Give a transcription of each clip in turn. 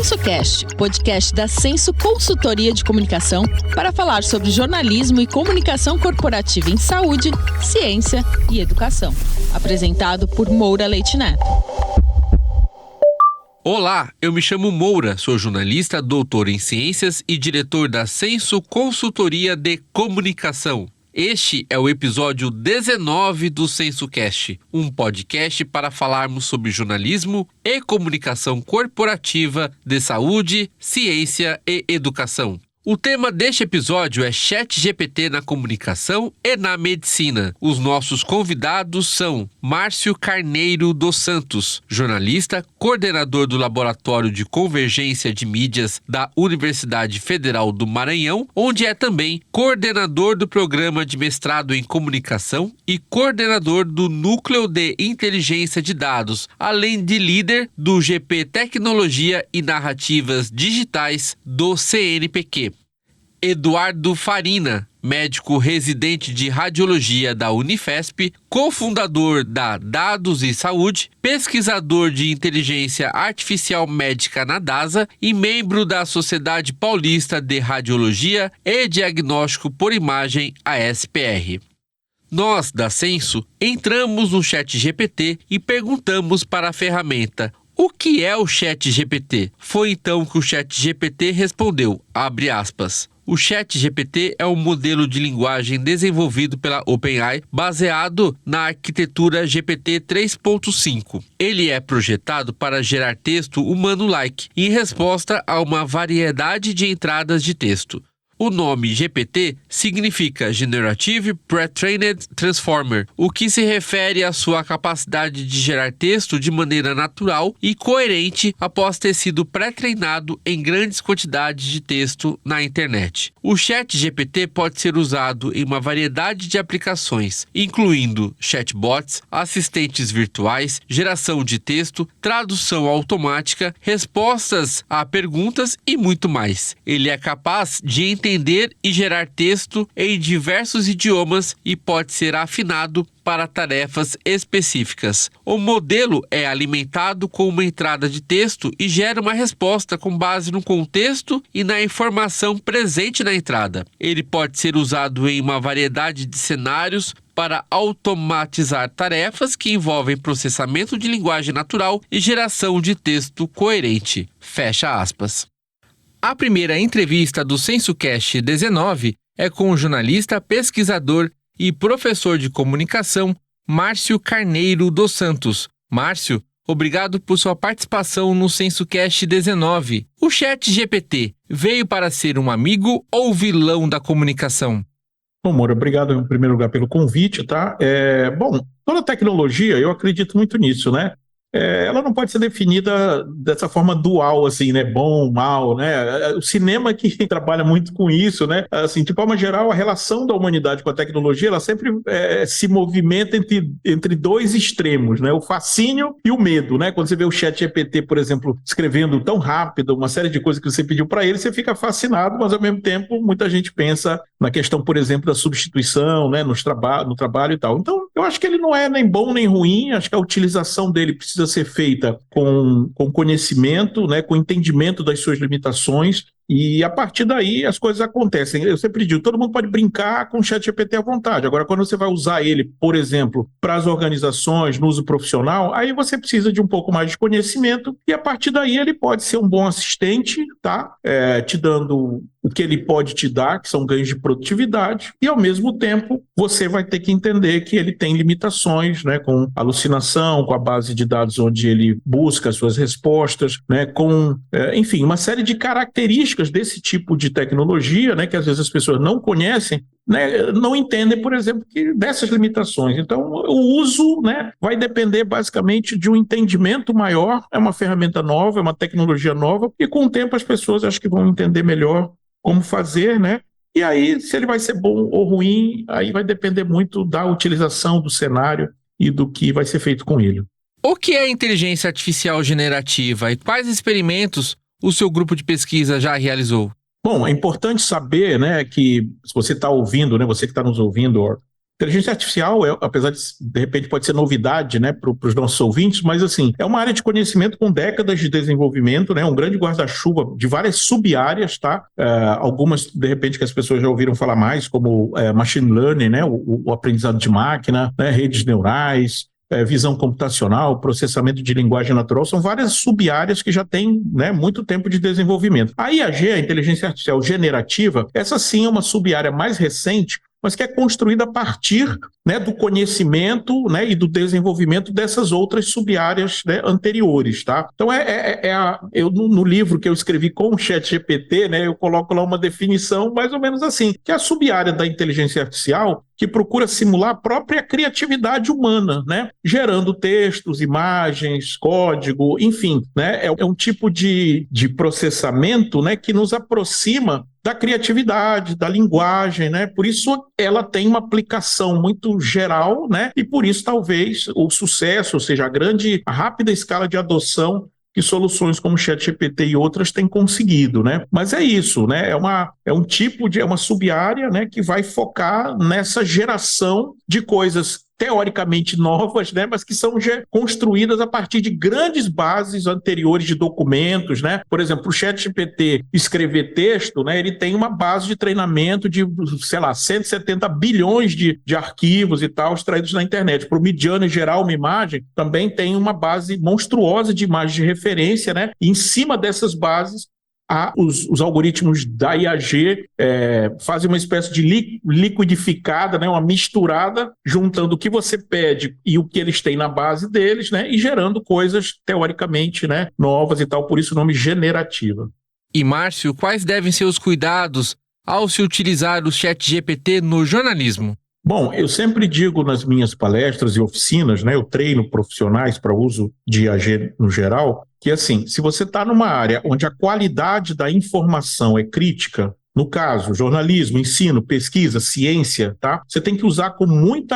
SensoCast, podcast da Senso Consultoria de Comunicação para falar sobre jornalismo e comunicação corporativa em saúde, ciência e educação. Apresentado por Moura Leite Neto. Olá, eu me chamo Moura, sou jornalista, doutor em ciências e diretor da Senso Consultoria de Comunicação. Este é o episódio 19 do SensoCast, um podcast para falarmos sobre jornalismo e comunicação corporativa de saúde, ciência e educação. O tema deste episódio é ChatGPT na comunicação e na medicina. Os nossos convidados são Márcio Carneiro dos Santos, jornalista, coordenador do Laboratório de Convergência de Mídias da Universidade Federal do Maranhão, onde é também coordenador do Programa de Mestrado em Comunicação e coordenador do Núcleo de Inteligência de Dados, além de líder do GP Tecnologia e Narrativas Digitais do CNPq. Eduardo Farina, médico residente de radiologia da Unifesp, cofundador da Dados e Saúde, pesquisador de inteligência artificial médica na DASA e membro da Sociedade Paulista de Radiologia e Diagnóstico por Imagem, ASPR. Nós, da Senso, entramos no ChatGPT e perguntamos para a ferramenta: o que é o ChatGPT? Foi então que o ChatGPT respondeu, abre aspas, o ChatGPT é um modelo de linguagem desenvolvido pela OpenAI baseado na arquitetura GPT 3.5. Ele é projetado para gerar texto humano-like em resposta a uma variedade de entradas de texto. O nome GPT significa Generative Pre-trained Transformer, o que se refere à sua capacidade de gerar texto de maneira natural e coerente após ter sido pré-treinado em grandes quantidades de texto na internet. O ChatGPT pode ser usado em uma variedade de aplicações, incluindo chatbots, assistentes virtuais, geração de texto, tradução automática, respostas a perguntas e muito mais. Ele é capaz de entender e gerar texto em diversos idiomas e pode ser afinado para tarefas específicas. O modelo é alimentado com uma entrada de texto e gera uma resposta com base no contexto e na informação presente na entrada. Ele pode ser usado em uma variedade de cenários para automatizar tarefas que envolvem processamento de linguagem natural e geração de texto coerente. Fecha aspas. A primeira entrevista do SensoCast 19 é com o jornalista, pesquisador e professor de comunicação Márcio Carneiro dos Santos. Márcio, obrigado por sua participação no SensoCast 19. O ChatGPT veio para ser um amigo ou vilão da comunicação? Bom, Moura, obrigado em primeiro lugar pelo convite, tá? Toda tecnologia, eu acredito muito nisso, né? Ela não pode ser definida dessa forma dual, assim, né? Bom, mal, né? O cinema que trabalha muito com isso, né? Assim, de forma geral, a relação da humanidade com a tecnologia, ela sempre se movimenta entre dois extremos, né? O fascínio e o medo, né? Quando você vê o ChatGPT, por exemplo, escrevendo tão rápido, uma série de coisas que você pediu para ele, você fica fascinado, mas ao mesmo tempo, muita gente pensa na questão, por exemplo, da substituição, né? No trabalho e tal. Então, eu acho que ele não é nem bom nem ruim, acho que a utilização dele precisa ser feita com conhecimento, né, com entendimento das suas limitações, e a partir daí as coisas acontecem. Eu sempre digo, todo mundo pode brincar com o ChatGPT à vontade. Agora, quando você vai usar ele, por exemplo, para as organizações, no uso profissional, aí você precisa de um pouco mais de conhecimento, e a partir daí ele pode ser um bom assistente, tá? Te dando o que ele pode te dar, que são ganhos de produtividade, e ao mesmo tempo você vai ter que entender que ele tem limitações, né, com alucinação, com a base de dados onde ele busca as suas respostas, né, enfim, uma série de características desse tipo de tecnologia, né, que às vezes as pessoas não conhecem, né, não entendem, por exemplo, dessas limitações. Então, o uso, né, vai depender basicamente de um entendimento maior. É uma ferramenta nova, é uma tecnologia nova, e com o tempo as pessoas acho que vão entender melhor como fazer, né? E aí, se ele vai ser bom ou ruim, aí vai depender muito da utilização do cenário e do que vai ser feito com ele. O que é inteligência artificial generativa e quais experimentos o seu grupo de pesquisa já realizou? Bom, é importante saber, né, que se você está ouvindo, né, você que está nos ouvindo, Inteligência artificial, apesar de repente pode ser novidade, né, para os nossos ouvintes, mas assim, é uma área de conhecimento com décadas de desenvolvimento, né, um grande guarda-chuva de várias sub-áreas, tá? Algumas, de repente, que as pessoas já ouviram falar mais, como machine learning, né, o aprendizado de máquina, né, redes neurais, visão computacional, processamento de linguagem natural, são várias sub-áreas que já têm, né, muito tempo de desenvolvimento. A IAG, a inteligência artificial generativa, essa sim é uma sub-área mais recente, mas que é construída a partir, né, do conhecimento, né, e do desenvolvimento dessas outras sub-áreas, né, anteriores, tá? Então, eu, no livro que eu escrevi com o ChatGPT, né, eu coloco lá uma definição mais ou menos assim, que é a sub-área da inteligência artificial que procura simular a própria criatividade humana, né, gerando textos, imagens, código, enfim, né, é um tipo de processamento, né, que nos aproxima da criatividade, da linguagem, né? Por isso ela tem uma aplicação muito geral, né? E por isso talvez o sucesso, ou seja, a rápida escala de adoção que soluções como o ChatGPT e outras têm conseguido, né? Mas é isso, né? É uma sub-área, né, que vai focar nessa geração de coisas teoricamente novas, né, mas que são construídas a partir de grandes bases anteriores de documentos, né? Por exemplo, o ChatGPT escrever texto, né, ele tem uma base de treinamento de, sei lá, 170 bilhões de arquivos e tal, extraídos na internet. Para o Midjourney gerar uma imagem, também tem uma base monstruosa de imagens de referência, né? E em cima dessas bases, os algoritmos da IAG fazem uma espécie de liquidificada, né, uma misturada, juntando o que você pede e o que eles têm na base deles, né, e gerando coisas teoricamente, né, novas e tal, por isso o nome generativa. E, Márcio, quais devem ser os cuidados ao se utilizar o ChatGPT no jornalismo? Bom, eu sempre digo nas minhas palestras e oficinas, né, eu treino profissionais para uso de IAG no geral, que assim, se você está numa área onde a qualidade da informação é crítica, no caso, jornalismo, ensino, pesquisa, ciência, tá? Você tem que usar com muito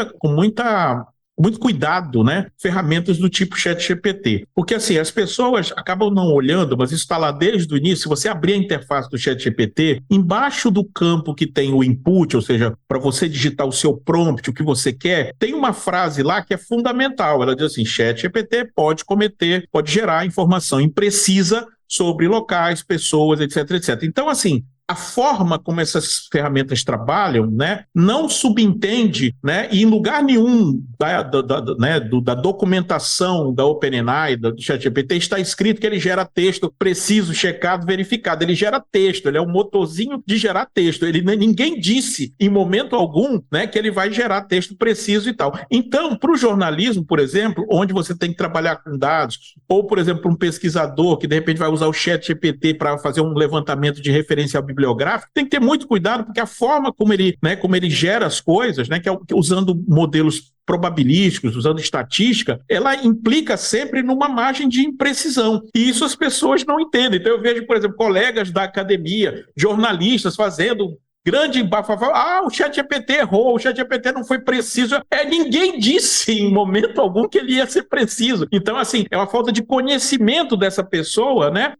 cuidado, né, ferramentas do tipo ChatGPT. Porque assim, as pessoas acabam não olhando, mas isso está lá desde o início. Se você abrir a interface do ChatGPT, embaixo do campo que tem o input, ou seja, para você digitar o seu prompt, o que você quer, tem uma frase lá que é fundamental. Ela diz assim: ChatGPT pode gerar informação imprecisa sobre locais, pessoas, etc, etc. Então, assim, a forma como essas ferramentas trabalham, né, não subentende, né, e em lugar nenhum da documentação da OpenAI, do ChatGPT, está escrito que ele gera texto preciso, checado, verificado. Ele gera texto, ele é um motorzinho de gerar texto. Ninguém disse, em momento algum, né, que ele vai gerar texto preciso e tal. Então, para o jornalismo, por exemplo, onde você tem que trabalhar com dados, ou, por exemplo, um pesquisador que, de repente, vai usar o ChatGPT para fazer um levantamento de referencial bibliográfico, tem que ter muito cuidado, porque a forma como ele gera as coisas, né, que é usando modelos probabilísticos, usando estatística, ela implica sempre numa margem de imprecisão. E isso as pessoas não entendem. Então eu vejo, por exemplo, colegas da academia, jornalistas fazendo grande bafafá, o ChatGPT errou, o ChatGPT não foi preciso. Ninguém disse em momento algum que ele ia ser preciso. Então, assim, é uma falta de conhecimento dessa pessoa, né?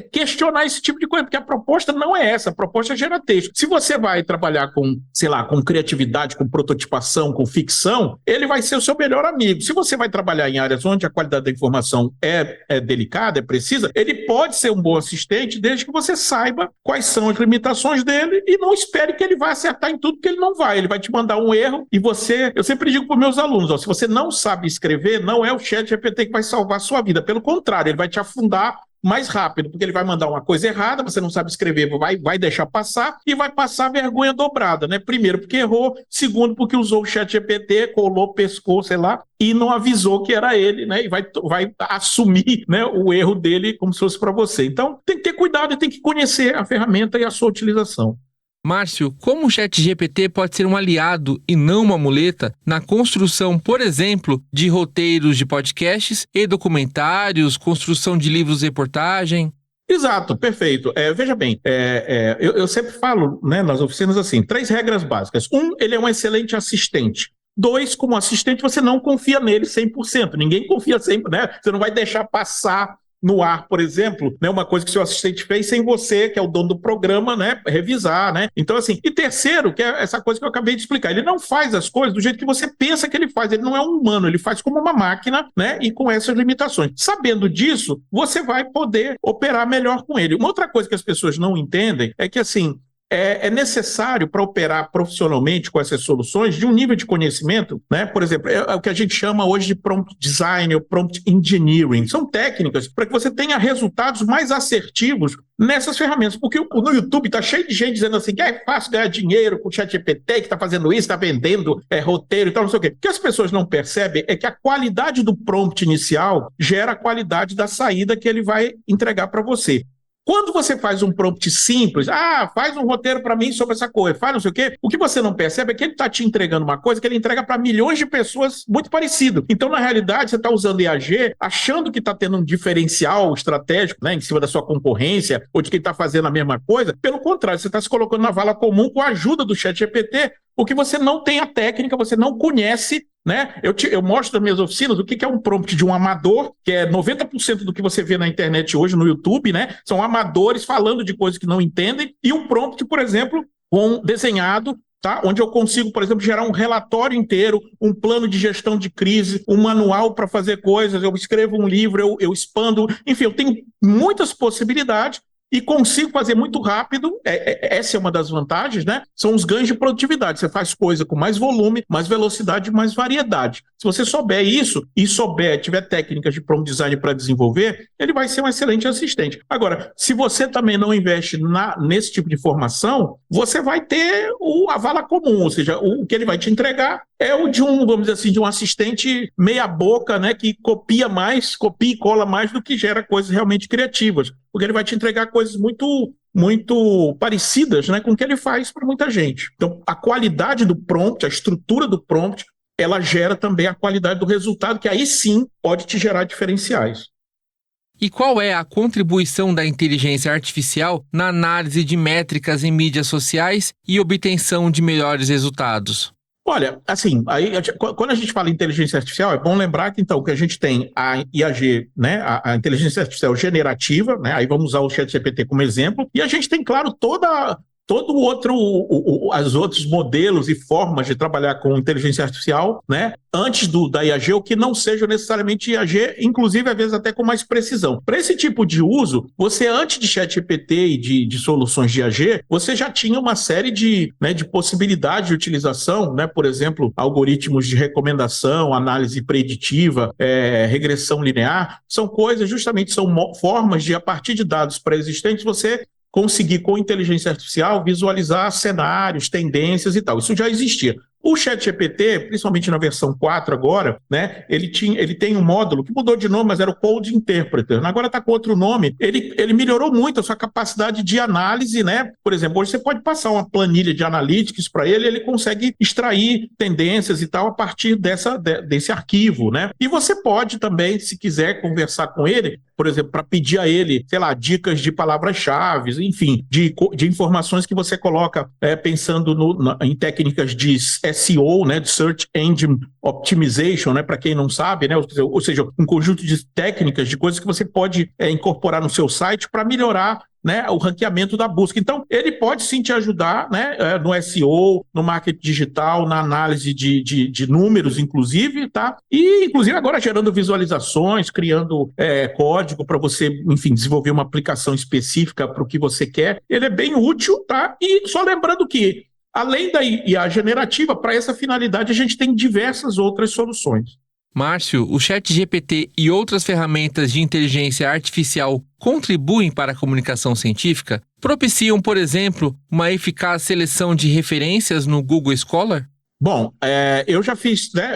Questionar esse tipo de coisa, porque a proposta não é essa, a proposta é gerar texto. Se você vai trabalhar com, sei lá, com criatividade, com prototipação, com ficção, ele vai ser o seu melhor amigo. Se você vai trabalhar em áreas onde a qualidade da informação é delicada, é precisa, ele pode ser um bom assistente desde que você saiba quais são as limitações dele e não espere que ele vai acertar em tudo, que ele não vai. Ele vai te mandar um erro e eu sempre digo para os meus alunos, se você não sabe escrever, não é o ChatGPT que vai salvar a sua vida. Pelo contrário, ele vai te afundar mais rápido, porque ele vai mandar uma coisa errada, você não sabe escrever, vai deixar passar e vai passar vergonha dobrada, né? Primeiro, porque errou. Segundo, porque usou o ChatGPT, colou, pescou, sei lá, e não avisou que era ele, né? E vai assumir, né, o erro dele como se fosse para você. Então, tem que ter cuidado e tem que conhecer a ferramenta e a sua utilização. Márcio, como o ChatGPT pode ser um aliado e não uma muleta na construção, por exemplo, de roteiros de podcasts e documentários, construção de livros e reportagem? Exato, perfeito. Veja bem, eu sempre falo, né, nas oficinas assim, 3 regras básicas. 1, ele é um excelente assistente. 2, como assistente, você não confia nele 100%. Ninguém confia 100%, né? Você não vai deixar passar no ar, por exemplo, né, uma coisa que seu assistente fez sem você, que é o dono do programa, né, revisar, né? Então, assim, e terceiro, que é essa coisa que eu acabei de explicar, ele não faz as coisas do jeito que você pensa que ele faz, ele não é um humano, ele faz como uma máquina, né, e com essas limitações. Sabendo disso, você vai poder operar melhor com ele. Uma outra coisa que as pessoas não entendem é que, assim, é necessário para operar profissionalmente com essas soluções de um nível de conhecimento, né? Por exemplo, é o que a gente chama hoje de prompt design ou prompt engineering. São técnicas para que você tenha resultados mais assertivos nessas ferramentas, porque no YouTube está cheio de gente dizendo assim que é fácil ganhar dinheiro com o ChatGPT, que está fazendo isso, está vendendo roteiro e tal, não sei o quê. O que as pessoas não percebem é que a qualidade do prompt inicial gera a qualidade da saída que ele vai entregar para você. Quando você faz um prompt simples, faz um roteiro para mim sobre essa coisa, faz não sei o que você não percebe é que ele está te entregando uma coisa que ele entrega para milhões de pessoas muito parecido. Então, na realidade, você está usando IAG achando que está tendo um diferencial estratégico, né, em cima da sua concorrência ou de quem está fazendo a mesma coisa. Pelo contrário, você está se colocando na vala comum com a ajuda do ChatGPT, porque você não tem a técnica, você não conhece, né? Eu mostro nas minhas oficinas o que é um prompt de um amador, que é 90% do que você vê na internet hoje, no YouTube, né? São amadores falando de coisas que não entendem, e um prompt, por exemplo, desenhado, tá? Onde eu consigo, por exemplo, gerar um relatório inteiro, um plano de gestão de crise, um manual para fazer coisas, eu escrevo um livro, eu expando, enfim, eu tenho muitas possibilidades e consigo fazer muito rápido. Essa é uma das vantagens, né? São os ganhos de produtividade. Você faz coisa com mais volume, mais velocidade, mais variedade. Se você souber isso e tiver técnicas de prompt design para desenvolver, ele vai ser um excelente assistente. Agora, se você também não investe nesse tipo de formação, você vai ter a vala comum, ou seja, o que ele vai te entregar é o de vamos dizer assim, de um assistente meia boca, né, que copia e cola mais do que gera coisas realmente criativas, porque ele vai te entregar coisas muito parecidas, né, com o que ele faz para muita gente. Então, a qualidade do prompt, a estrutura do prompt, ela gera também a qualidade do resultado, que aí sim pode te gerar diferenciais. E qual é a contribuição da inteligência artificial na análise de métricas em mídias sociais e obtenção de melhores resultados? Olha, assim, quando a gente fala em inteligência artificial, é bom lembrar que, então, que a gente tem a IAG, né, a inteligência artificial generativa, né, aí vamos usar o ChatGPT como exemplo, e a gente tem, claro, os outros modelos e formas de trabalhar com inteligência artificial, né, antes da IAG, ou que não sejam necessariamente IAG, inclusive, às vezes, até com mais precisão. Para esse tipo de uso, você, antes de ChatGPT e de soluções de IAG, você já tinha uma série de possibilidades de utilização, né, por exemplo, algoritmos de recomendação, análise preditiva, regressão linear, são formas de, a partir de dados pré-existentes, você conseguir, com inteligência artificial, visualizar cenários, tendências e tal. Isso já existia. O ChatGPT, principalmente na versão 4 agora, né, ele tem um módulo que mudou de nome, mas era o Code Interpreter. Agora está com outro nome. Ele melhorou muito a sua capacidade de análise, né? Por exemplo, hoje você pode passar uma planilha de analytics para ele consegue extrair tendências e tal a partir desse arquivo, né? E você pode também, se quiser conversar com ele, por exemplo, para pedir a ele, sei lá, dicas de palavras-chave, enfim, de informações que você coloca pensando em técnicas de SEO, né, de Search Engine Optimization, né, para quem não sabe, né, ou seja, um conjunto de técnicas, de coisas que você pode incorporar no seu site para melhorar, né, o ranqueamento da busca. Então, ele pode sim te ajudar, né, no SEO, no marketing digital, na análise de números, inclusive, tá? E, inclusive, agora gerando visualizações, criando código para você, enfim, desenvolver uma aplicação específica para o que você quer. Ele é bem útil, tá? E só lembrando que, além da IA generativa, para essa finalidade, a gente tem diversas outras soluções. Márcio, o ChatGPT e outras ferramentas de inteligência artificial contribuem para a comunicação científica? Propiciam, por exemplo, uma eficaz seleção de referências no Google Scholar? Bom, eu já fiz, né,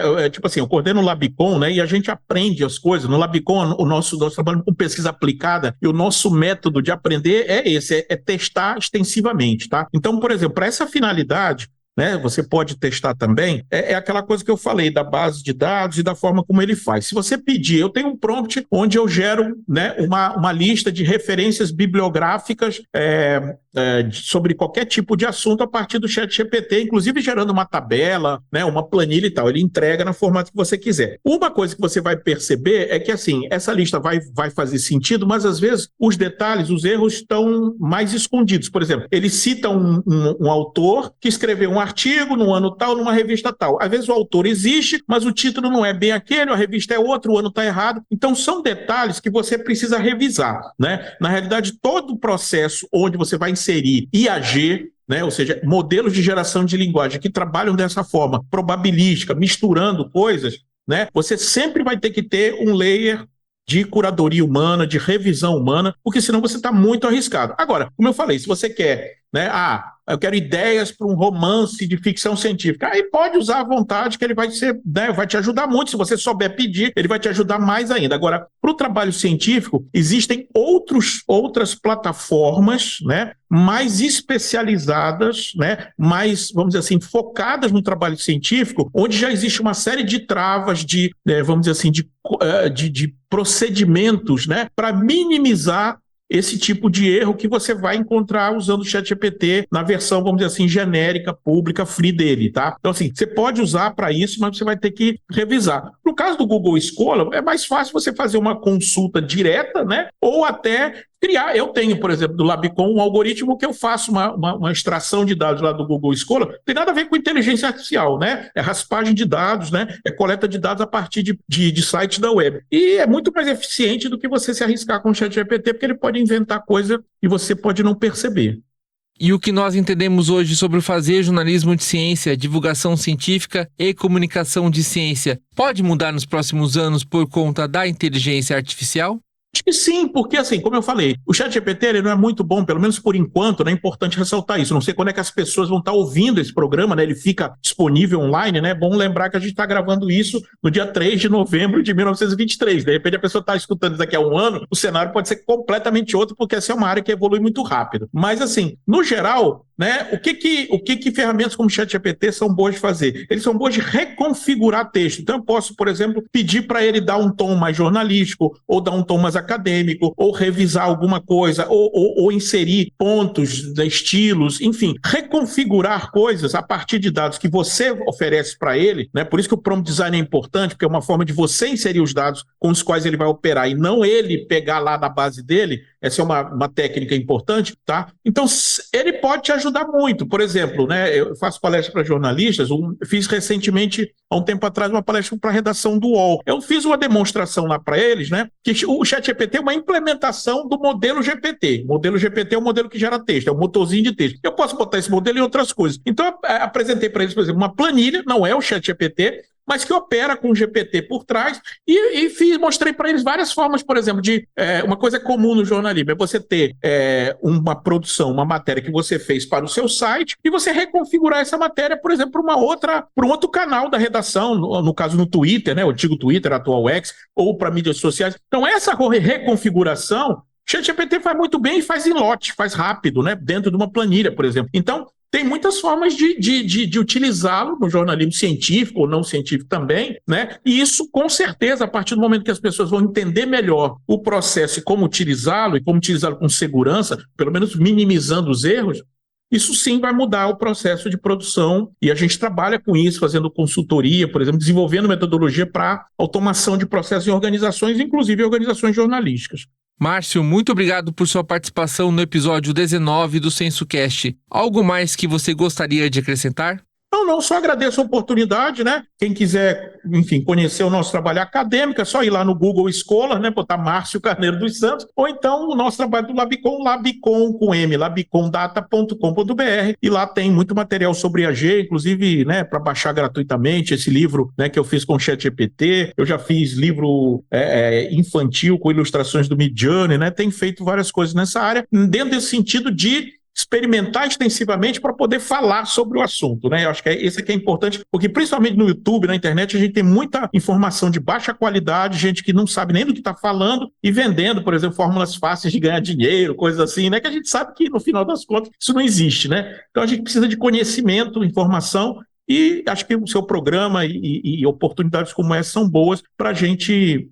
eu coordeno o Labicon, né, e a gente aprende as coisas. No Labicon, nós trabalhamos com pesquisa aplicada e o nosso método de aprender é esse, é testar extensivamente, tá? Então, por exemplo, para essa finalidade, né, você pode testar também, é aquela coisa que eu falei da base de dados e da forma como ele faz. Se você pedir, eu tenho um prompt onde eu gero, né, uma lista de referências bibliográficas sobre qualquer tipo de assunto a partir do ChatGPT, inclusive gerando uma tabela, né, uma planilha e tal. Ele entrega no formato que você quiser. Uma coisa que você vai perceber é que, assim, essa lista vai fazer sentido, mas às vezes os detalhes, os erros estão mais escondidos. Por exemplo, ele cita um autor que escreveu um artigo no ano tal, numa revista tal. Às vezes o autor existe, mas o título não é bem aquele, a revista é outro, o ano está errado. Então são detalhes que você precisa revisar, né? Na realidade, todo o processo onde você vai inserir IAG, né, ou seja, modelos de geração de linguagem que trabalham dessa forma, probabilística, misturando coisas, né, você sempre vai ter que ter um layer de curadoria humana, de revisão humana, porque senão você está muito arriscado. Agora, como eu falei, se você quer, né, eu quero ideias para um romance de ficção científica, aí pode usar à vontade, que ele vai ser, né, vai te ajudar muito. Se você souber pedir, ele vai te ajudar mais ainda. Agora, para o trabalho científico, existem outras plataformas, né, mais especializadas, né, mais, vamos dizer assim, focadas no trabalho científico, onde já existe uma série de travas, vamos dizer assim, de procedimentos, né, para minimizar esse tipo de erro que você vai encontrar usando o ChatGPT na versão, vamos dizer assim, genérica, pública, free dele, tá? Então, assim, você pode usar para isso, mas você vai ter que revisar. No caso do Google Scholar, é mais fácil você fazer uma consulta direta, né? Ou até criar. Eu tenho, por exemplo, do Labicon, um algoritmo que eu faço uma extração de dados lá do Google Scholar. Não tem nada a ver com inteligência artificial, né? É raspagem de dados, né? É coleta de dados a partir de sites da web. E é muito mais eficiente do que você se arriscar com o ChatGPT, porque ele pode inventar coisa e você pode não perceber. E o que nós entendemos hoje sobre fazer jornalismo de ciência, divulgação científica e comunicação de ciência pode mudar nos próximos anos por conta da inteligência artificial? Acho que sim, porque assim, como eu falei, o ChatGPT ele não é muito bom, pelo menos por enquanto, né? É importante ressaltar isso. Não sei quando é que as pessoas vão estar ouvindo esse programa, né? Ele fica disponível online, né? É bom lembrar que a gente está gravando isso no dia 3 de novembro de 1923. De repente a pessoa está escutando daqui a um ano, o cenário pode ser completamente outro, porque essa é uma área que evolui muito rápido. Mas assim, no geral, né? O que ferramentas como o ChatGPT são boas de fazer? Eles são boas de reconfigurar texto. Então eu posso, por exemplo, pedir para ele dar um tom mais jornalístico, ou dar um tom mais acadêmico, ou revisar alguma coisa, ou inserir pontos, estilos, enfim, reconfigurar coisas a partir de dados que você oferece para ele, né? Por isso que o prompt design é importante, porque é uma forma de você inserir os dados com os quais ele vai operar e não ele pegar lá na base dele. Essa é uma técnica importante, tá? Então, ele pode te ajudar muito. Por exemplo, né, eu faço palestra para jornalistas, fiz recentemente, há um tempo atrás, uma palestra para a redação do UOL. Eu fiz uma demonstração lá para eles, né, que o ChatGPT é uma implementação do modelo GPT. O modelo GPT é o modelo que gera texto, é o motorzinho de texto. Eu posso botar esse modelo em outras coisas. Então, eu apresentei para eles, por exemplo, uma planilha, não é o ChatGPT, mas que opera com o GPT por trás, mostrei para eles várias formas, por exemplo, uma coisa comum no jornalismo, é você ter uma produção, uma matéria que você fez para o seu site, e você reconfigurar essa matéria, por exemplo, para um outro canal da redação, no caso no Twitter, né, o antigo Twitter, atual X, ou para mídias sociais. Então, essa reconfiguração, o ChatGPT faz muito bem e faz em lote, faz rápido, né, dentro de uma planilha, por exemplo. Então, tem muitas formas de utilizá-lo no jornalismo científico ou não científico também, né? E isso, com certeza, a partir do momento que as pessoas vão entender melhor o processo e como utilizá-lo com segurança, pelo menos minimizando os erros, isso sim vai mudar o processo de produção. E a gente trabalha com isso, fazendo consultoria, por exemplo, desenvolvendo metodologia para automação de processos em organizações, inclusive organizações jornalísticas. Márcio, muito obrigado por sua participação no episódio 19 do SensoCast. Algo mais que você gostaria de acrescentar? Não, só agradeço a oportunidade, né? Quem quiser, enfim, conhecer o nosso trabalho acadêmico, é só ir lá no Google Scholar, né? Botar Márcio Carneiro dos Santos, ou então o nosso trabalho do Labicon com M, labicondata.com.br, e lá tem muito material sobre IAG, inclusive, né, para baixar gratuitamente esse livro, né, que eu fiz com o ChatGPT. Eu já fiz livro infantil com ilustrações do Midjourney, né? Tem feito várias coisas nessa área, dentro desse sentido de experimentar extensivamente para poder falar sobre o assunto, né? Eu acho que esse aqui é importante, porque principalmente no YouTube, na internet, a gente tem muita informação de baixa qualidade, gente que não sabe nem do que está falando e vendendo, por exemplo, fórmulas fáceis de ganhar dinheiro, coisas assim, né? Que a gente sabe que, no final das contas, isso não existe, né? Então, a gente precisa de conhecimento, informação, e acho que o seu programa e oportunidades como essa são boas para a gente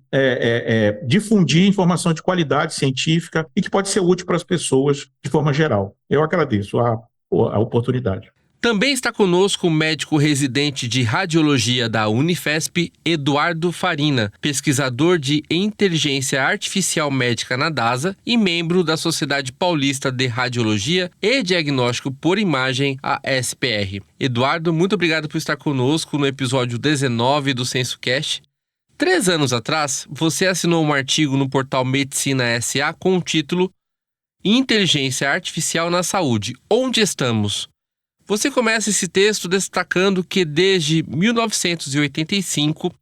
difundir informação de qualidade científica e que pode ser útil para as pessoas de forma geral. Eu agradeço a oportunidade. Também está conosco o médico residente de radiologia da Unifesp, Eduardo Farina, pesquisador de inteligência artificial médica na DASA e membro da Sociedade Paulista de Radiologia e Diagnóstico por Imagem, a SPR. Eduardo, muito obrigado por estar conosco no episódio 19 do SensoCast. 3 anos atrás, você assinou um artigo no portal Medicina SA com o título Inteligência Artificial na Saúde, onde estamos? Você começa esse texto destacando que desde 1985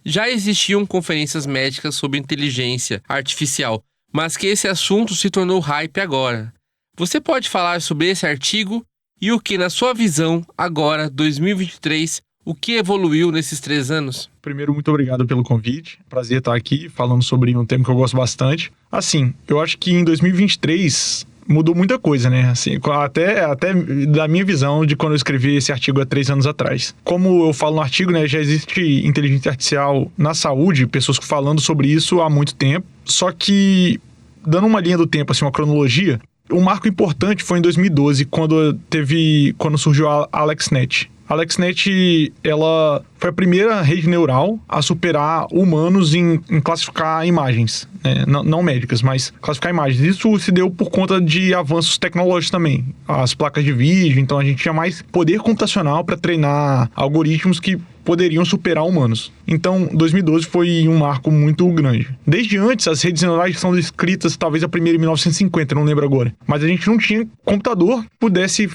já existiam conferências médicas sobre inteligência artificial, mas que esse assunto se tornou hype agora. Você pode falar sobre esse artigo e o que, na sua visão, agora, 2023, o que evoluiu nesses 3 anos? Primeiro, muito obrigado pelo convite. Prazer estar aqui falando sobre um tema que eu gosto bastante. Assim, eu acho que em 2023... mudou muita coisa, né? Assim, até da minha visão de quando eu escrevi esse artigo há 3 anos atrás. Como eu falo no artigo, né, já existe inteligência artificial na saúde, pessoas falando sobre isso há muito tempo. Só que, dando uma linha do tempo, assim, uma cronologia, um marco importante foi em 2012, quando surgiu a AlexNet. A AlexNet, ela foi a primeira rede neural a superar humanos em classificar imagens, né? Não médicas, mas classificar imagens. Isso se deu por conta de avanços tecnológicos também. As placas de vídeo, então a gente tinha mais poder computacional para treinar algoritmos que poderiam superar humanos. Então, 2012 foi um marco muito grande. Desde antes, as redes neurais são descritas, talvez a primeira em 1950, não lembro agora. Mas a gente não tinha computador que pudesse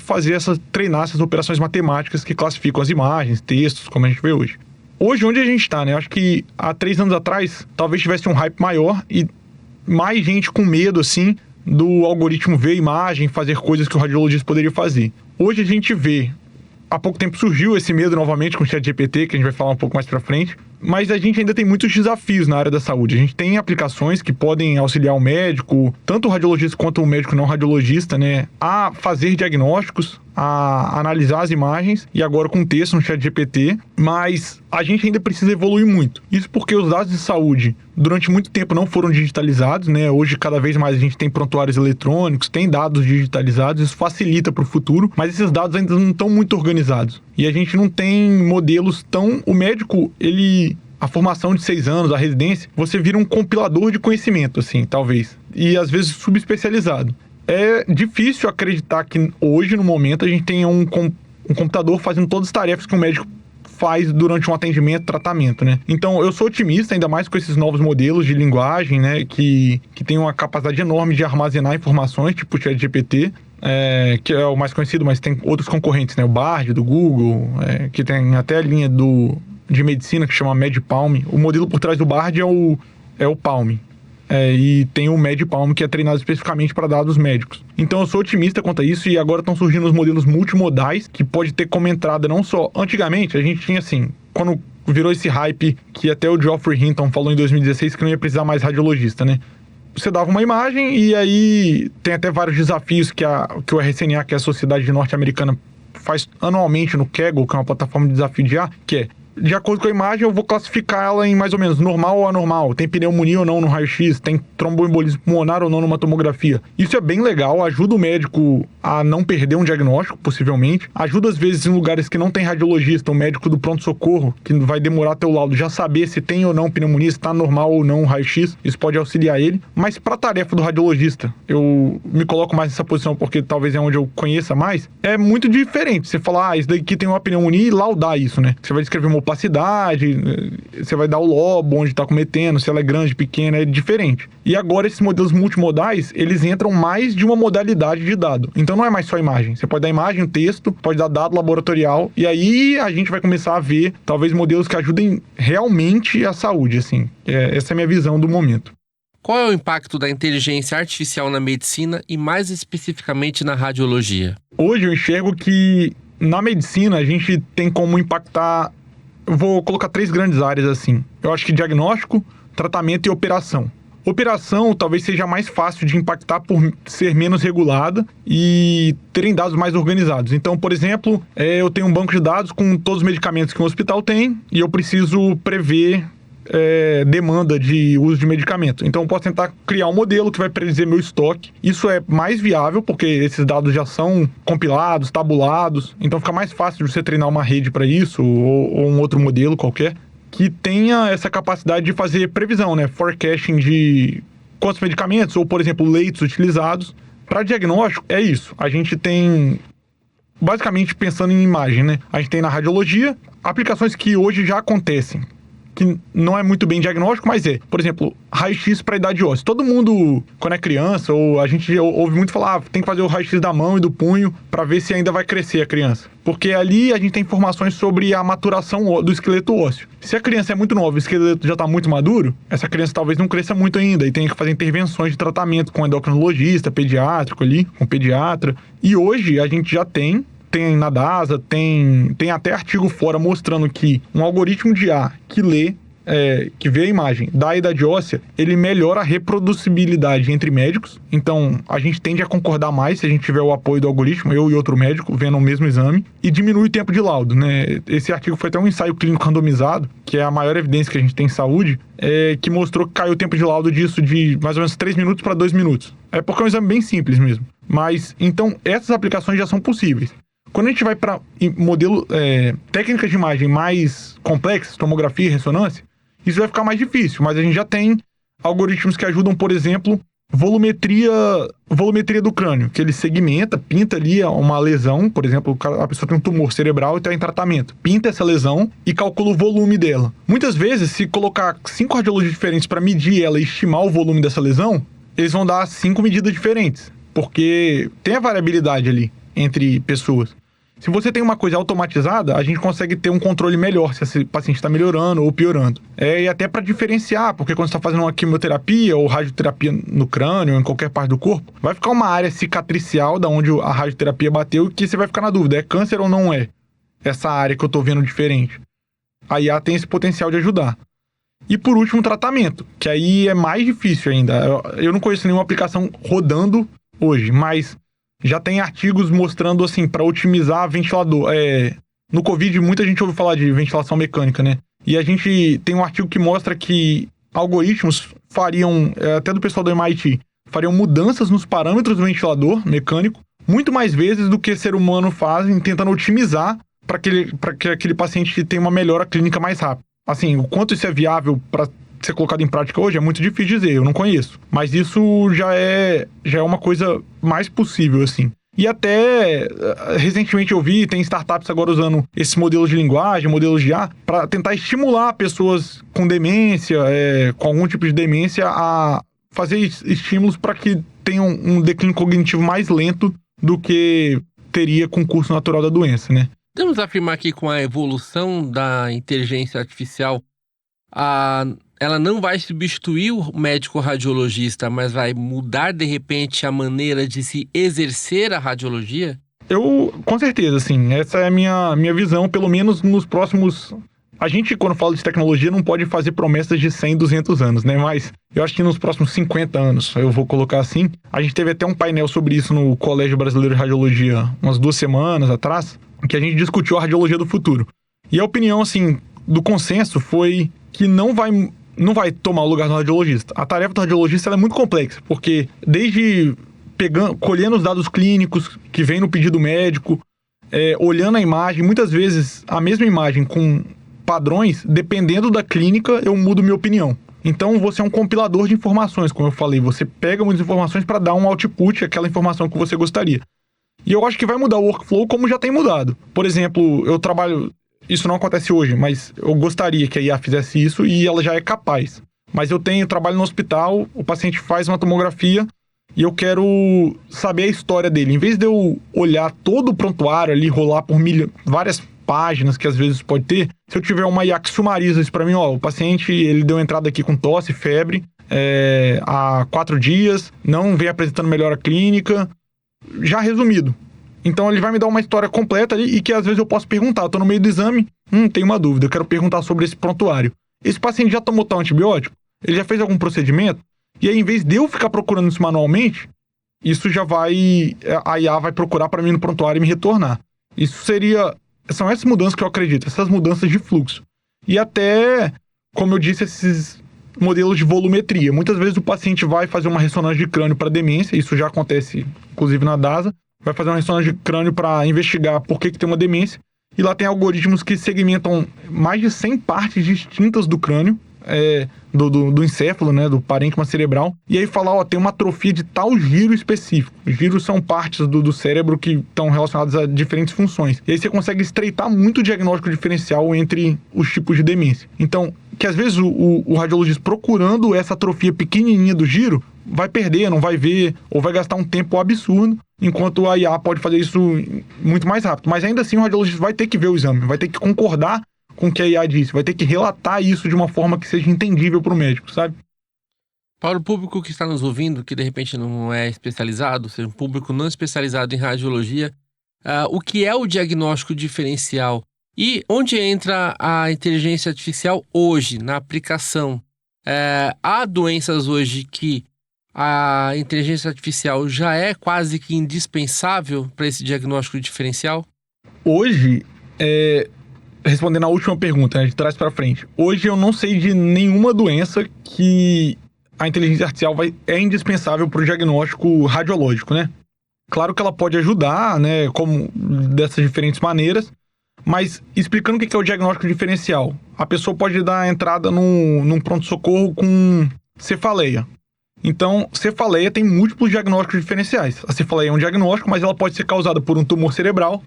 treinar essas operações matemáticas que classificam as imagens, textos, como a gente vê hoje. Hoje, onde a gente está, né? Eu acho que há 3 anos atrás, talvez tivesse um hype maior e mais gente com medo, assim, do algoritmo ver a imagem, fazer coisas que o radiologista poderia fazer. Hoje a gente vê, há pouco tempo surgiu esse medo novamente com o ChatGPT, que a gente vai falar um pouco mais pra frente, mas a gente ainda tem muitos desafios na área da saúde. A gente tem aplicações que podem auxiliar o médico, tanto o radiologista quanto o médico não radiologista, né, a fazer diagnósticos, a analisar as imagens, e agora com texto no ChatGPT, mas a gente ainda precisa evoluir muito. Isso porque os dados de saúde durante muito tempo não foram digitalizados, né? Hoje cada vez mais a gente tem prontuários eletrônicos, tem dados digitalizados, isso facilita para o futuro, mas esses dados ainda não estão muito organizados. E a gente não tem modelos tão... O médico, a formação de 6 anos, a residência, você vira um compilador de conhecimento, assim, talvez. E às vezes subespecializado. É difícil acreditar que hoje, no momento, a gente tenha um computador fazendo todas as tarefas que um médico faz durante um atendimento, tratamento, né? Então, eu sou otimista, ainda mais com esses novos modelos de linguagem, né? Que tem uma capacidade enorme de armazenar informações, tipo o ChatGPT, que é o mais conhecido, mas tem outros concorrentes, né? O Bard, do Google, que tem até a linha de medicina que chama MedPalm. O modelo por trás do Bard é o Palm. E tem o MedPalm, que é treinado especificamente para dados médicos. Então eu sou otimista quanto a isso, e agora estão surgindo os modelos multimodais, que pode ter como entrada não só... Antigamente a gente tinha assim, quando virou esse hype, que até o Geoffrey Hinton falou em 2016 que não ia precisar mais radiologista, né? Você dava uma imagem e aí tem até vários desafios que o RSNA, que é a Sociedade Norte-Americana, faz anualmente no Kaggle, que é uma plataforma de desafio de IA, que é, de acordo com a imagem, eu vou classificar ela em mais ou menos normal ou anormal. Tem pneumonia ou não no raio-x, tem tromboembolismo pulmonar ou não numa tomografia. Isso é bem legal, ajuda o médico a não perder um diagnóstico, possivelmente. Ajuda, às vezes, em lugares que não tem radiologista, o médico do pronto-socorro, que vai demorar até o laudo, já saber se tem ou não pneumonia, se está normal ou não o raio-x. Isso pode auxiliar ele. Mas para a tarefa do radiologista, eu me coloco mais nessa posição porque talvez é onde eu conheça mais, é muito diferente. Você falar, isso daqui tem uma pneumonia e laudar isso, né? Você vai descrever uma opacidade, você vai dar o lobo onde está cometendo, se ela é grande, pequena, é diferente. E agora esses modelos multimodais, eles entram mais de uma modalidade de dado. Então não é mais só imagem. Você pode dar imagem, o texto, pode dar dado laboratorial, e aí a gente vai começar a ver talvez modelos que ajudem realmente a saúde, assim. Essa é a minha visão do momento. qual é o impacto da inteligência artificial na medicina e mais especificamente na radiologia? Hoje eu enxergo que na medicina a gente tem como impactar, eu vou colocar 3 grandes áreas assim. Eu acho que diagnóstico, tratamento e operação. Operação talvez seja mais fácil de impactar por ser menos regulada e terem dados mais organizados. Então, por exemplo, eu tenho um banco de dados com todos os medicamentos que um hospital tem e eu preciso prever demanda de uso de medicamento. Então, eu posso tentar criar um modelo que vai predizer meu estoque. Isso é mais viável, porque esses dados já são compilados, tabulados. Então, fica mais fácil de você treinar uma rede para isso ou um outro modelo qualquer que tenha essa capacidade de fazer previsão, né? Forecasting de quantos medicamentos ou, por exemplo, leitos utilizados. Para diagnóstico, é isso. A gente tem, basicamente, pensando em imagem, né? A gente tem na radiologia aplicações que hoje já acontecem, que não é muito bem diagnóstico, mas por exemplo, raio-x para idade óssea. Todo mundo, quando é criança, ou a gente ouve muito falar, tem que fazer o raio-x da mão e do punho para ver se ainda vai crescer a criança. Porque ali a gente tem informações sobre a maturação do esqueleto ósseo. Se a criança é muito nova e o esqueleto já está muito maduro, essa criança talvez não cresça muito ainda e tenha que fazer intervenções de tratamento com endocrinologista, pediátrico ali, com pediatra. E hoje a gente já tem na DASA, tem até artigo fora mostrando que um algoritmo de IA que que vê a imagem da idade óssea, ele melhora a reproducibilidade entre médicos. Então, a gente tende a concordar mais se a gente tiver o apoio do algoritmo, eu e outro médico, vendo o mesmo exame, e diminui o tempo de laudo, né? Esse artigo foi até um ensaio clínico randomizado, que é a maior evidência que a gente tem em saúde, que mostrou que caiu o tempo de laudo disso de mais ou menos 3 minutos para 2 minutos. É porque é um exame bem simples mesmo. Mas, então, essas aplicações já são possíveis. Quando a gente vai para técnicas de imagem mais complexas, tomografia e ressonância, isso vai ficar mais difícil, mas a gente já tem algoritmos que ajudam, por exemplo, volumetria do crânio, que ele segmenta, pinta ali uma lesão, por exemplo, a pessoa tem um tumor cerebral e está em tratamento, pinta essa lesão e calcula o volume dela. Muitas vezes, se colocar 5 radiologias diferentes para medir ela e estimar o volume dessa lesão, eles vão dar 5 medidas diferentes, porque tem a variabilidade ali entre pessoas. Se você tem uma coisa automatizada, a gente consegue ter um controle melhor se esse paciente está melhorando ou piorando. E até para diferenciar, porque quando você está fazendo uma quimioterapia ou radioterapia no crânio ou em qualquer parte do corpo, vai ficar uma área cicatricial da onde a radioterapia bateu que você vai ficar na dúvida, é câncer ou não é? Essa área que eu estou vendo diferente. A IA tem esse potencial de ajudar. E por último, tratamento, que aí é mais difícil ainda. Eu não conheço nenhuma aplicação rodando hoje, mas já tem artigos mostrando, assim, para otimizar ventilador. No Covid, muita gente ouve falar de ventilação mecânica, né? E a gente tem um artigo que mostra que algoritmos fariam, até do pessoal do MIT, fariam mudanças nos parâmetros do ventilador mecânico muito mais vezes do que ser humano faz, tentando otimizar para que aquele paciente tenha uma melhora clínica mais rápida. Assim, o quanto isso é viável para ser colocado em prática hoje é muito difícil dizer, eu não conheço. Mas isso já é uma coisa mais possível, assim. E até, recentemente eu vi, tem startups agora usando esses modelos de linguagem, modelos de IA, para tentar estimular pessoas com demência, com algum tipo de demência, a fazer estímulos para que tenham um declínio cognitivo mais lento do que teria com o curso natural da doença, né? Podemos afirmar que com a evolução da inteligência artificial, ela não vai substituir o médico radiologista, mas vai mudar, de repente, a maneira de se exercer a radiologia? Com certeza, sim. Essa é a minha visão, pelo menos nos próximos... A gente, quando fala de tecnologia, não pode fazer promessas de 100, 200 anos, né? Mas eu acho que nos próximos 50 anos, eu vou colocar assim. A gente teve até um painel sobre isso no Colégio Brasileiro de Radiologia, umas 2 semanas atrás, que a gente discutiu a radiologia do futuro. E a opinião, assim, do consenso foi que não vai tomar o lugar do radiologista. A tarefa do radiologista ela é muito complexa, porque desde colhendo os dados clínicos que vem no pedido médico, olhando a imagem, muitas vezes a mesma imagem com padrões, dependendo da clínica, eu mudo minha opinião. Então você é um compilador de informações, como eu falei, você pega muitas informações para dar um output, aquela informação que você gostaria. E eu acho que vai mudar o workflow como já tem mudado. Por exemplo, eu trabalho... Isso não acontece hoje, mas eu gostaria que a IA fizesse isso e ela já é capaz. Mas eu trabalho no hospital, o paciente faz uma tomografia e eu quero saber a história dele. Em vez de eu olhar todo o prontuário ali, rolar por várias páginas que às vezes pode ter, se eu tiver uma IA que sumariza isso pra mim, o paciente, ele deu entrada aqui com tosse, febre, há 4 dias, não vem apresentando melhora clínica, já resumido. Então ele vai me dar uma história completa ali e que às vezes eu posso perguntar, eu tô no meio do exame, tenho uma dúvida, eu quero perguntar sobre esse prontuário. Esse paciente já tomou tal antibiótico? Ele já fez algum procedimento? E aí, em vez de eu ficar procurando isso manualmente, isso já vai... A IA vai procurar para mim no prontuário e me retornar. São essas mudanças que eu acredito, essas mudanças de fluxo. E até, como eu disse, esses modelos de volumetria. Muitas vezes o paciente vai fazer uma ressonância de crânio para demência, isso já acontece, inclusive na DASA, vai fazer uma ressonância de crânio para investigar por que tem uma demência, e lá tem algoritmos que segmentam mais de 100 partes distintas do crânio, do encéfalo, né, do parênquima cerebral, e aí falar, tem uma atrofia de tal giro específico. Os giros são partes do cérebro que estão relacionadas a diferentes funções. E aí você consegue estreitar muito o diagnóstico diferencial entre os tipos de demência. Então, que às vezes o radiologista procurando essa atrofia pequenininha do giro, vai perder, não vai ver, ou vai gastar um tempo absurdo, enquanto a IA pode fazer isso muito mais rápido. Mas ainda assim o radiologista vai ter que ver o exame, vai ter que concordar com o que a IA disse, vai ter que relatar isso de uma forma que seja entendível para o médico, sabe? Para o público que está nos ouvindo, que de repente não é especializado, ou seja, um público não especializado em radiologia, o que é o diagnóstico diferencial? E onde entra a inteligência artificial hoje, na aplicação? Há doenças hoje que a inteligência artificial já é quase que indispensável para esse diagnóstico diferencial? Hoje, respondendo a última pergunta, né, de trás para frente, hoje eu não sei de nenhuma doença que a inteligência artificial é indispensável para o diagnóstico radiológico, né? Claro que ela pode ajudar, né, como dessas diferentes maneiras, mas explicando o que é o diagnóstico diferencial. A pessoa pode dar entrada num pronto-socorro com cefaleia. Então, cefaleia tem múltiplos diagnósticos diferenciais. A cefaleia é um diagnóstico, mas ela pode ser causada por um tumor cerebral,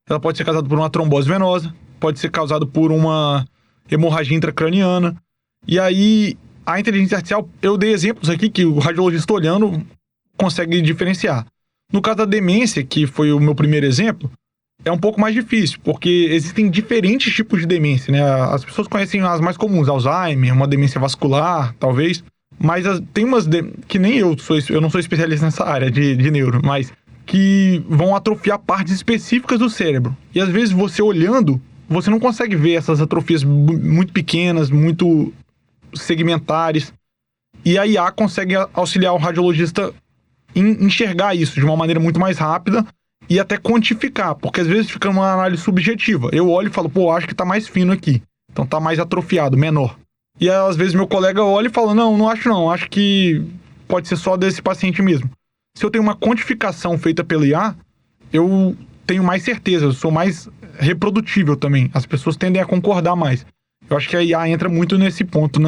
ela pode ser causada por uma trombose venosa, pode ser causada por uma hemorragia intracraniana. E aí, a inteligência artificial, eu dei exemplos aqui que o radiologista olhando consegue diferenciar. No caso da demência, que foi o meu primeiro exemplo, é um pouco mais difícil, porque existem diferentes tipos de demência, né? As pessoas conhecem as mais comuns, Alzheimer, uma demência vascular, talvez, mas tem umas que nem eu não sou especialista nessa área de neuro, mas que vão atrofiar partes específicas do cérebro. E às vezes você olhando, você não consegue ver essas atrofias muito pequenas, muito segmentares, e a IA consegue auxiliar o radiologista em enxergar isso de uma maneira muito mais rápida e até quantificar, porque às vezes fica uma análise subjetiva. Eu olho e falo, acho que tá mais fino aqui, então tá mais atrofiado, menor. E às vezes meu colega olha e fala, não acho não, acho que pode ser só desse paciente mesmo. Se eu tenho uma quantificação feita pela IA, eu tenho mais certeza, eu sou mais reprodutível também. As pessoas tendem a concordar mais. Eu acho que a IA entra muito nesse ponto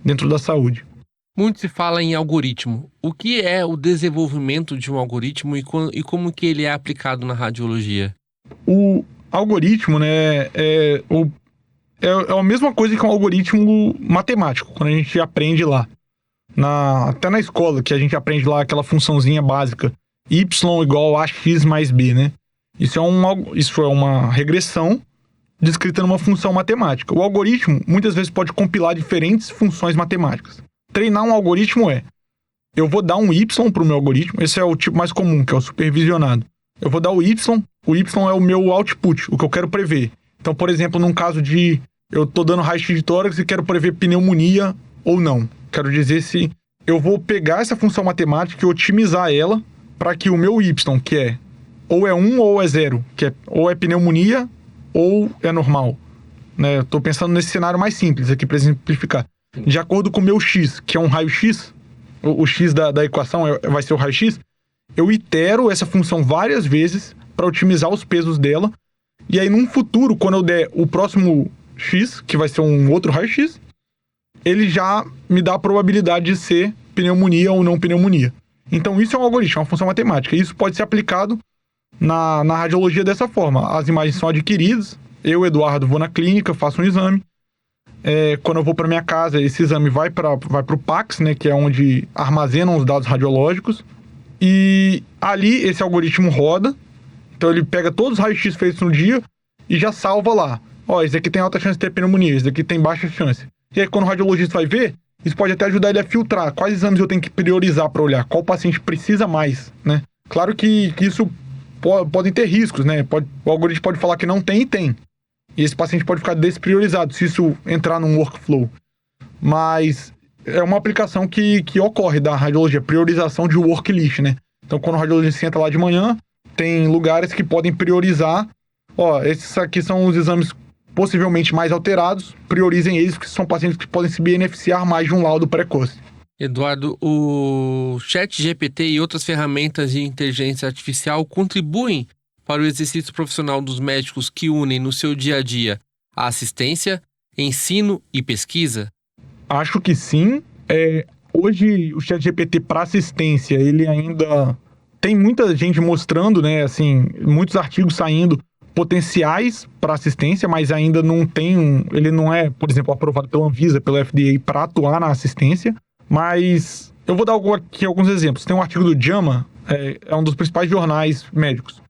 dentro da saúde. Muito se fala em algoritmo. O que é o desenvolvimento de um algoritmo e como que ele é aplicado na radiologia? O algoritmo, né, é a mesma coisa que um algoritmo matemático, quando a gente aprende lá. Até na escola, que a gente aprende lá aquela funçãozinha básica, y igual a x mais b, né? Isso é uma regressão descrita numa função matemática. O algoritmo, muitas vezes, pode compilar diferentes funções matemáticas. Treinar um algoritmo eu vou dar um y para o meu algoritmo, esse é o tipo mais comum, que é o supervisionado. Eu vou dar o y é o meu output, o que eu quero prever. Então, por exemplo, num caso de eu tô dando raio-x de tórax e quero prever pneumonia ou não. Quero dizer se eu vou pegar essa função matemática e otimizar ela para que o meu y, que é ou é 1 ou é 0, que é ou é pneumonia ou é normal. Né? Eu tô pensando nesse cenário mais simples aqui para exemplificar. De acordo com o meu x, que é um raio-x, o x da equação vai ser o raio-x, eu itero essa função várias vezes para otimizar os pesos dela. E aí, num futuro, quando eu der o próximo x, que vai ser um outro raio-x, ele já me dá a probabilidade de ser pneumonia ou não pneumonia. Então, isso é um algoritmo, é uma função matemática. Isso pode ser aplicado na radiologia dessa forma. As imagens são adquiridas, eu, Eduardo, vou na clínica, faço um exame. Quando eu vou para minha casa, esse exame vai para o PACS, né, que é onde armazenam os dados radiológicos. E ali, esse algoritmo roda. Então, ele pega todos os raios-x feitos no dia e já salva lá. Esse aqui tem alta chance de ter pneumonia, esse aqui tem baixa chance. E aí, quando o radiologista vai ver, Isso pode até ajudar ele a filtrar quais exames eu tenho que priorizar para olhar, qual paciente precisa mais, né? Claro que isso podem ter riscos, né? O algoritmo pode falar que não tem e tem. E esse paciente pode ficar despriorizado se isso entrar num workflow. Mas é uma aplicação que ocorre da radiologia, priorização de worklist, né? Então, quando o radiologista entra lá de manhã, tem lugares que podem priorizar. Esses aqui são os exames possivelmente mais alterados, priorizem eles, porque são pacientes que podem se beneficiar mais de um laudo precoce. Eduardo, o ChatGPT e outras ferramentas de inteligência artificial contribuem para o exercício profissional dos médicos que unem no seu dia a dia a assistência, ensino e pesquisa? Acho que sim. Hoje, o ChatGPT para assistência, ele ainda tem muita gente mostrando, né, assim, muitos artigos saindo potenciais para assistência, mas ainda não tem ele não é, por exemplo, aprovado pela Anvisa, pela FDA para atuar na assistência. Mas eu vou dar aqui alguns exemplos. Tem um artigo do JAMA, é um dos principais jornais médicos,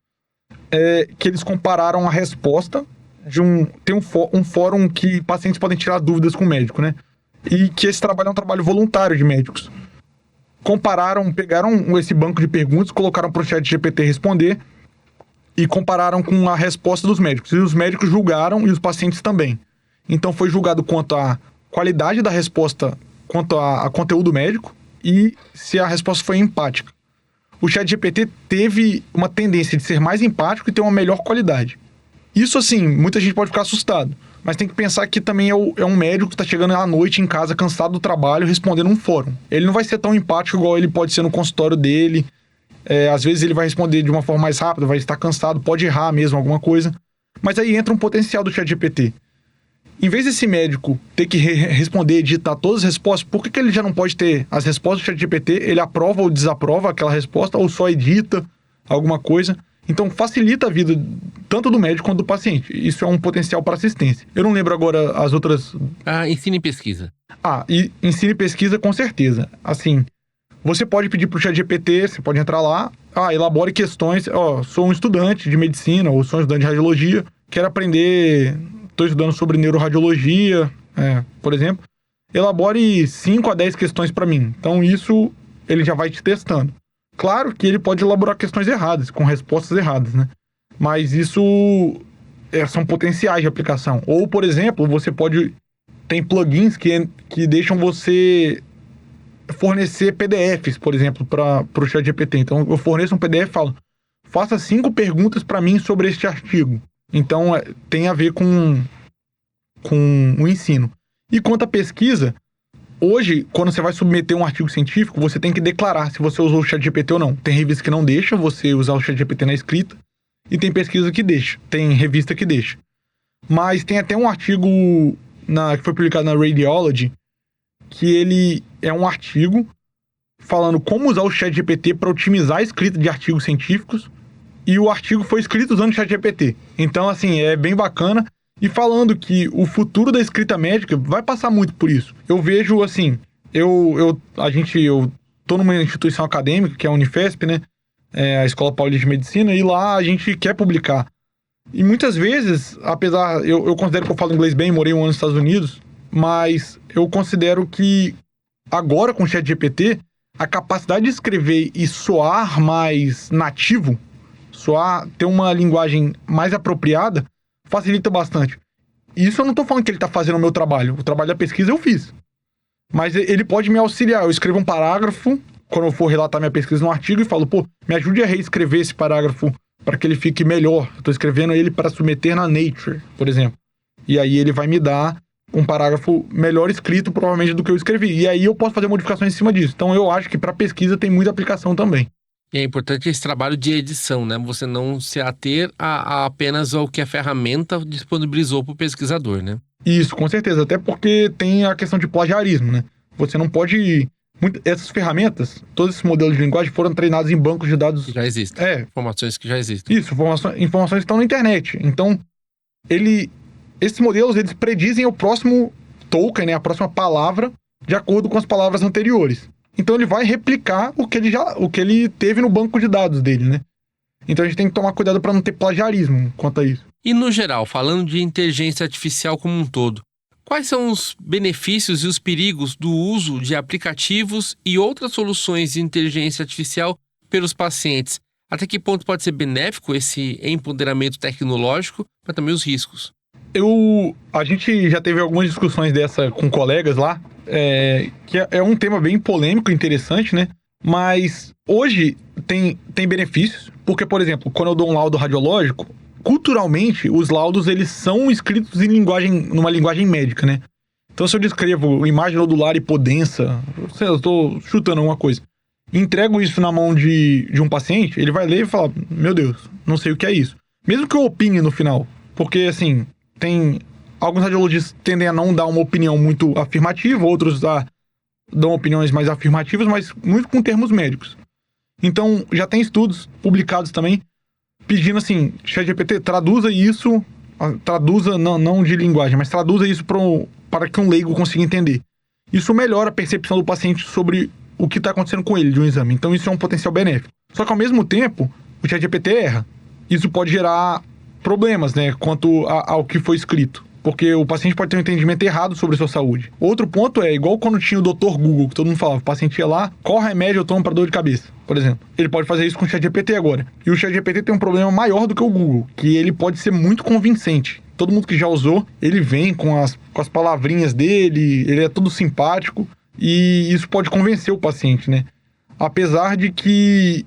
que eles compararam a resposta de tem um fórum que pacientes podem tirar dúvidas com o médico, né? E que esse trabalho é um trabalho voluntário de médicos. Pegaram esse banco de perguntas, colocaram para o ChatGPT responder e compararam com a resposta dos médicos. E os médicos julgaram e os pacientes também. Então foi julgado quanto à qualidade da resposta, quanto a conteúdo médico e se a resposta foi empática. O ChatGPT teve uma tendência de ser mais empático e ter uma melhor qualidade. Isso, assim, muita gente pode ficar assustado, mas tem que pensar que também é um médico que está chegando à noite em casa, cansado do trabalho, respondendo um fórum. Ele não vai ser tão empático igual ele pode ser no consultório dele. Às vezes ele vai responder de uma forma mais rápida, vai estar cansado, pode errar mesmo alguma coisa. Mas aí entra um potencial do ChatGPT. Em vez desse médico ter que responder, editar todas as respostas, por que ele já não pode ter as respostas do ChatGPT? Ele aprova ou desaprova aquela resposta, ou só edita alguma coisa. Então facilita a vida tanto do médico quanto do paciente. Isso é um potencial para assistência. Eu não lembro agora as outras... Ensino e pesquisa. E ensino e pesquisa com certeza. Assim, você pode pedir para o ChatGPT, você pode entrar lá, elabore questões, sou um estudante de medicina ou sou um estudante de radiologia, quero aprender, estou estudando sobre neuroradiologia, por exemplo, elabore 5 a 10 questões para mim. Então isso ele já vai te testando. Claro que ele pode elaborar questões erradas, com respostas erradas, né? Mas isso são potenciais de aplicação. Ou, por exemplo, tem plugins que deixam você fornecer PDFs, por exemplo, para o ChatGPT. Então, eu forneço um PDF e falo, faça 5 perguntas para mim sobre este artigo. Então, tem a ver com o ensino. E quanto à pesquisa, hoje, quando você vai submeter um artigo científico, você tem que declarar se você usou o ChatGPT ou não. Tem revista que não deixa você usar o ChatGPT na escrita, e tem pesquisa que deixa, tem revista que deixa. Mas tem até um artigo que foi publicado na Radiology, que ele é um artigo falando como usar o ChatGPT para otimizar a escrita de artigos científicos, e o artigo foi escrito usando o ChatGPT. Então, assim, é bem bacana. E falando que o futuro da escrita médica vai passar muito por isso. Eu vejo, assim, eu tô numa instituição acadêmica, que é a Unifesp, né? A Escola Paulista de Medicina, e lá a gente quer publicar. E muitas vezes, apesar, eu considero que eu falo inglês bem, morei 1 ano nos Estados Unidos, mas eu considero que agora com o ChatGPT, a capacidade de escrever e soar mais nativo, ter uma linguagem mais apropriada, facilita bastante. Isso eu não tô falando que ele tá fazendo o meu trabalho. O trabalho da pesquisa eu fiz. Mas ele pode me auxiliar. Eu escrevo um parágrafo, quando eu for relatar minha pesquisa no artigo, e falo, me ajude a reescrever esse parágrafo para que ele fique melhor. Eu tô escrevendo ele para submeter na Nature, por exemplo. E aí ele vai me dar um parágrafo melhor escrito, provavelmente, do que eu escrevi. E aí eu posso fazer modificações em cima disso. Então eu acho que para pesquisa tem muita aplicação também. E é importante esse trabalho de edição, né? Você não se ater a apenas ao que a ferramenta disponibilizou para o pesquisador, né? Isso, com certeza. Até porque tem a questão de plagiarismo, né? Você não pode... Essas ferramentas, todos esses modelos de linguagem foram treinados em bancos de dados... Que já existem. Informações que já existem. Isso, informações que estão na internet. Então, esses modelos, eles predizem o próximo token, né? A próxima palavra, de acordo com as palavras anteriores. Então ele vai replicar o que ele teve no banco de dados dele, né? Então a gente tem que tomar cuidado para não ter plagiarismo quanto a isso. E no geral, falando de inteligência artificial como um todo, Quais são os benefícios e os perigos do uso de aplicativos e outras soluções de inteligência artificial pelos pacientes? Até que ponto pode ser benéfico esse empoderamento tecnológico, mas também os riscos? A gente já teve algumas discussões dessa com colegas lá, que é um tema bem polêmico e interessante, né? Mas hoje tem benefícios, porque, por exemplo, quando eu dou um laudo radiológico, culturalmente, os laudos eles são escritos numa linguagem médica, né? Então, se eu descrevo imagem nodular hipodensa, eu estou chutando alguma coisa, entrego isso na mão de um paciente, ele vai ler e falar, meu Deus, não sei o que é isso. Mesmo que eu opine no final, porque, assim, alguns radiologistas tendem a não dar uma opinião muito afirmativa, outros dão opiniões mais afirmativas, mas muito com termos médicos. Então, já tem estudos publicados também, pedindo assim, ChatGPT, traduza isso, não de linguagem, mas traduza isso para que um leigo consiga entender. Isso melhora a percepção do paciente sobre o que está acontecendo com ele de um exame. Então isso é um potencial benéfico. Só que ao mesmo tempo, o ChatGPT erra. Isso pode gerar problemas, né, quanto ao que foi escrito. Porque o paciente pode ter um entendimento errado sobre a sua saúde. Outro ponto é, igual quando tinha o Dr. Google, que todo mundo falava, o paciente ia lá, qual remédio eu tomo para dor de cabeça, por exemplo. Ele pode fazer isso com o ChatGPT agora. E o ChatGPT tem um problema maior do que o Google, que ele pode ser muito convincente. Todo mundo que já usou, ele vem com as palavrinhas dele, ele é todo simpático, e isso pode convencer o paciente, né? Apesar de que,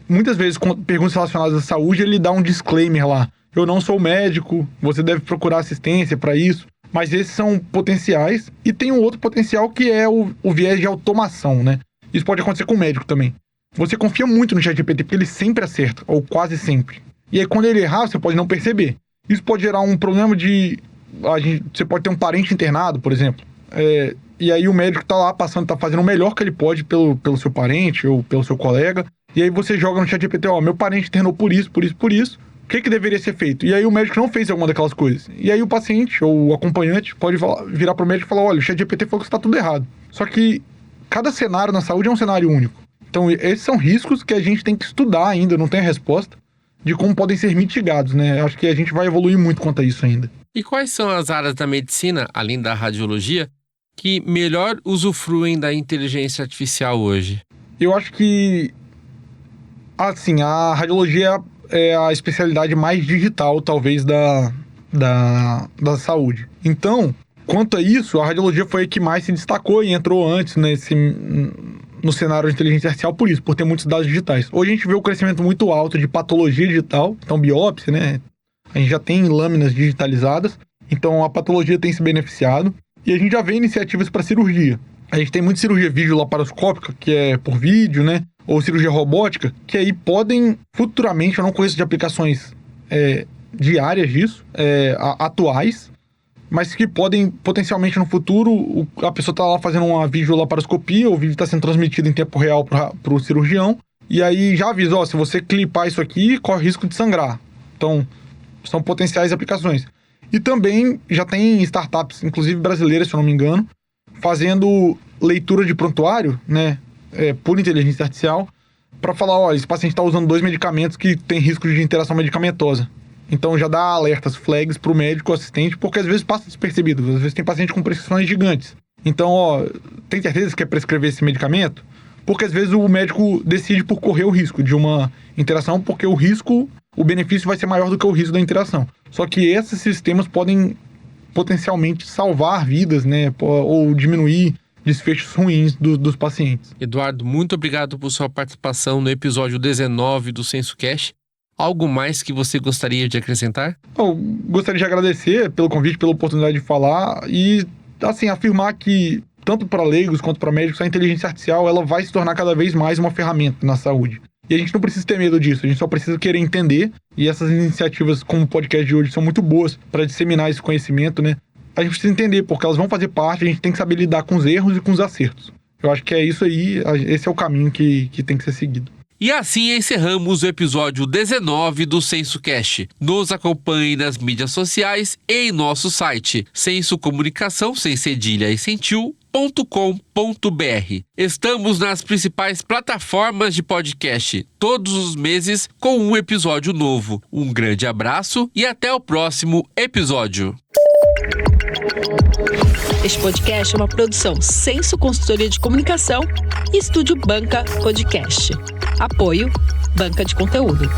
muitas vezes, com perguntas relacionadas à saúde, ele dá um disclaimer lá. Eu não sou médico, você deve procurar assistência para isso. Mas esses são potenciais. E tem um outro potencial que é o viés de automação, né? Isso pode acontecer com o médico também. Você confia muito no ChatGPT porque ele sempre acerta, ou quase sempre. E aí quando ele errar, você pode não perceber. Isso pode gerar um problema você pode ter um parente internado, por exemplo. E aí o médico tá lá tá fazendo o melhor que ele pode pelo seu parente ou pelo seu colega. E aí você joga no ChatGPT, meu parente internou por isso. O que deveria ser feito? E aí o médico não fez alguma daquelas coisas. E aí o paciente ou o acompanhante pode virar pro médico e falar, olha, o ChatGPT falou que está tudo errado. Só que cada cenário na saúde é um cenário único. Então esses são riscos que a gente tem que estudar ainda, não tem a resposta, de como podem ser mitigados, né? Acho que a gente vai evoluir muito quanto a isso ainda. E quais são as áreas da medicina, além da radiologia, que melhor usufruem da inteligência artificial hoje? Eu acho que, assim, a radiologia é a especialidade mais digital, talvez, da saúde. Então, quanto a isso, a radiologia foi a que mais se destacou e entrou antes no cenário de inteligência artificial por ter muitos dados digitais. Hoje a gente vê um crescimento muito alto de patologia digital, então biópsia, né? A gente já tem lâminas digitalizadas, então a patologia tem se beneficiado. E a gente já vê iniciativas para cirurgia. A gente tem muita cirurgia videolaparoscópica, que é por vídeo, né? Ou cirurgia robótica, que aí podem, futuramente, eu não conheço de aplicações diárias disso, atuais, mas que podem, potencialmente, no futuro, a pessoa tá lá fazendo uma videolaparoscopia, o vídeo está sendo transmitido em tempo real para o cirurgião, e aí já avisa, se você clipar isso aqui, corre risco de sangrar. Então, são potenciais aplicações. E também já tem startups, inclusive brasileiras, se eu não me engano, fazendo leitura de prontuário, né, por inteligência artificial, para falar, esse paciente está usando 2 medicamentos que tem risco de interação medicamentosa. Então já dá alertas, flags para o médico assistente, porque às vezes passa despercebido. Às vezes tem paciente com prescrições gigantes. Então, tem certeza que quer prescrever esse medicamento? Porque às vezes o médico decide por correr o risco de uma interação, porque o benefício vai ser maior do que o risco da interação. Só que esses sistemas podem potencialmente salvar vidas, né, ou diminuir desfechos ruins dos pacientes. Eduardo, muito obrigado por sua participação no episódio 19 do SensoCast. Algo mais que você gostaria de acrescentar? Eu gostaria de agradecer pelo convite, pela oportunidade de falar e, assim, afirmar que tanto para leigos quanto para médicos, a inteligência artificial ela vai se tornar cada vez mais uma ferramenta na saúde. E a gente não precisa ter medo disso, a gente só precisa querer entender. E essas iniciativas, como o podcast de hoje, são muito boas para disseminar esse conhecimento, né? A gente precisa entender, porque elas vão fazer parte, a gente tem que saber lidar com os erros e com os acertos. Eu acho que é isso aí, esse é o caminho que tem que ser seguido. E assim encerramos o episódio 19 do SensoCast. Nos acompanhe nas mídias sociais e em nosso site sensocomunicação, sem cedilha e sem tio.com.br. Estamos nas principais plataformas de podcast, todos os meses com um episódio novo. Um grande abraço e até o próximo episódio. Este podcast é uma produção Senso Consultoria de Comunicação e Estúdio Banca Podcast. Apoio Banca de Conteúdo.